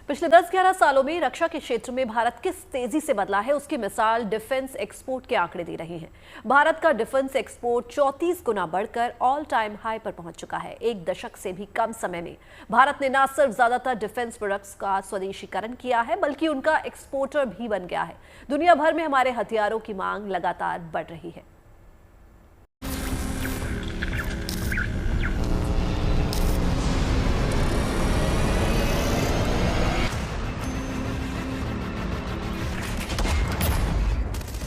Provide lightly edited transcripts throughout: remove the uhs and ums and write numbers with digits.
पिछले 10-11 सालों में रक्षा के क्षेत्र में भारत किस तेजी से बदला है, उसकी मिसाल डिफेंस एक्सपोर्ट के आंकड़े दे रहे हैं। भारत का डिफेंस एक्सपोर्ट 34 गुना बढ़कर ऑल टाइम हाई पर पहुंच चुका है। एक दशक से भी कम समय में भारत ने न सिर्फ ज्यादातर डिफेंस प्रोडक्ट्स का स्वदेशीकरण किया है, बल्कि उनका एक्सपोर्टर भी बन गया है। दुनिया भर में हमारे हथियारों की मांग लगातार बढ़ रही है।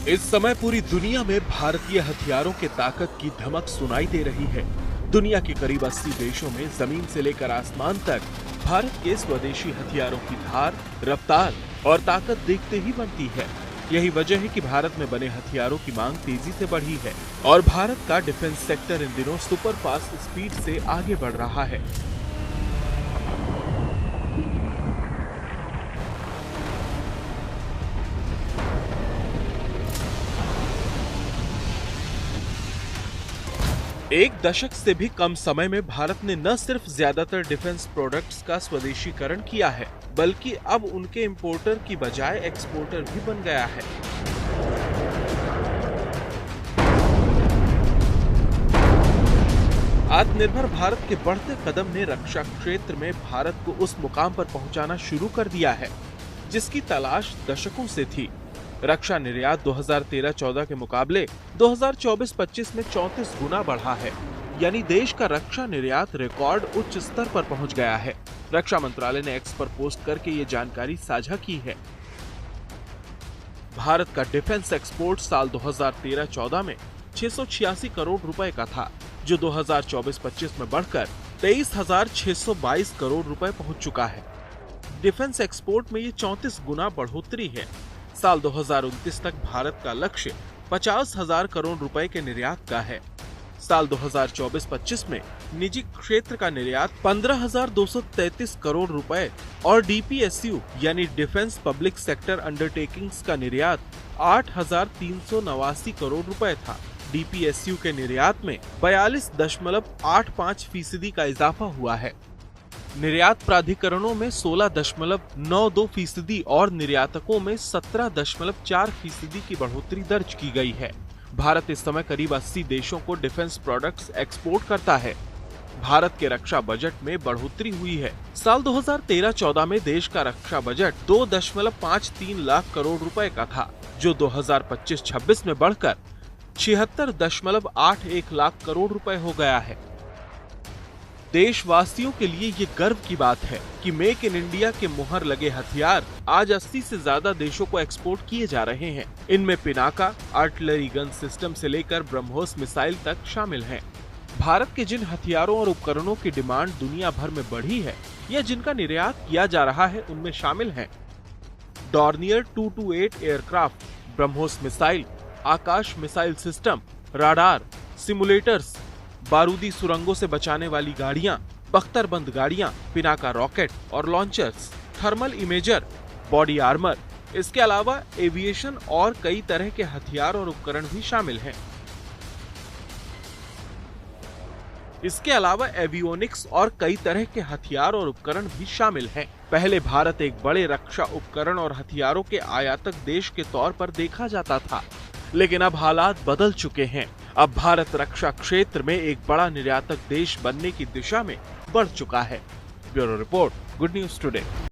इस समय पूरी दुनिया में भारतीय हथियारों के ताकत की धमक सुनाई दे रही है। दुनिया के करीब 80 देशों में जमीन से लेकर आसमान तक भारत के स्वदेशी हथियारों की धार, रफ्तार और ताकत देखते ही बनती है। यही वजह है कि भारत में बने हथियारों की मांग तेजी से बढ़ी है और भारत का डिफेंस सेक्टर इन दिनों सुपर फास्ट स्पीड से आगे बढ़ रहा है। एक दशक से भी कम समय में भारत ने न सिर्फ ज्यादातर डिफेंस प्रोडक्ट्स का स्वदेशीकरण किया है, बल्कि अब उनके इंपोर्टर की बजाय एक्सपोर्टर भी बन गया है। आत्मनिर्भर भारत के बढ़ते कदम ने रक्षा क्षेत्र में भारत को उस मुकाम पर पहुंचाना शुरू कर दिया है, जिसकी तलाश दशकों से थी। रक्षा निर्यात 2013-14 के मुकाबले 2024-25 में 34 गुना बढ़ा है, यानी देश का रक्षा निर्यात रिकॉर्ड उच्च स्तर पर पहुंच गया है। रक्षा मंत्रालय ने एक्स पर पोस्ट करके ये जानकारी साझा की है। भारत का डिफेंस एक्सपोर्ट साल 2013-14 में 686 करोड़ रुपए का था, जो 2024-25 में बढ़कर 23,622 करोड़ रुपए पहुंच चुका है। डिफेंस एक्सपोर्ट में ये 34 गुना बढ़ोतरी है। साल 2029 तक भारत का लक्ष्य 50,000 करोड़ रुपए के निर्यात का है। साल 2024-25 में निजी क्षेत्र का निर्यात 15,233 करोड़ रुपए और डीपीएसयू यानी डिफेंस पब्लिक सेक्टर अंडरटेकिंग्स का निर्यात 8,389 करोड़ रुपए था। डीपीएसयू के निर्यात में 42.85% का इजाफा हुआ है। निर्यात प्राधिकरणों में 16.92% और निर्यातकों में 17.4% की बढ़ोतरी दर्ज की गई है। भारत इस समय करीब 80 देशों को डिफेंस प्रोडक्ट्स एक्सपोर्ट करता है। भारत के रक्षा बजट में बढ़ोतरी हुई है। साल 2013-14 में देश का रक्षा बजट 2.53 लाख करोड़ रुपए का था, जो 2025-26 में बढ़कर 76.81 लाख करोड़ रुपए हो गया है। देशवासियों के लिए ये गर्व की बात है कि मेक इन इंडिया के मुहर लगे हथियार आज 80 से ज्यादा देशों को एक्सपोर्ट किए जा रहे हैं। इनमें पिनाका आर्टिलरी गन सिस्टम से लेकर ब्रह्मोस मिसाइल तक शामिल हैं। भारत के जिन हथियारों और उपकरणों की डिमांड दुनिया भर में बढ़ी है या जिनका निर्यात किया जा रहा है, उनमें शामिल हैं डॉर्नियर 228 एयरक्राफ्ट, ब्रह्मोस मिसाइल, आकाश मिसाइल सिस्टम, राडार, सिमुलेटर्स, बारूदी सुरंगों से बचाने वाली गाड़ियां, बख्तरबंद गाड़ियां, पिनाका रॉकेट और launchers, thermal imager, body armour. इसके अलावा एविएशन और कई तरह के हथियार और उपकरण भी शामिल हैं। इसके अलावा एवियोनिक्स और कई तरह के हथियार और उपकरण भी शामिल हैं। पहले भारत एक बड़े रक्षा उपकरण और हथियारों के आयातक देश के तौर पर देखा जाता था, लेकिन अब हालात बदल चुके हैं। अब भारत रक्षा क्षेत्र में एक बड़ा निर्यातक देश बनने की दिशा में बढ़ चुका है। Bureau report, good news today.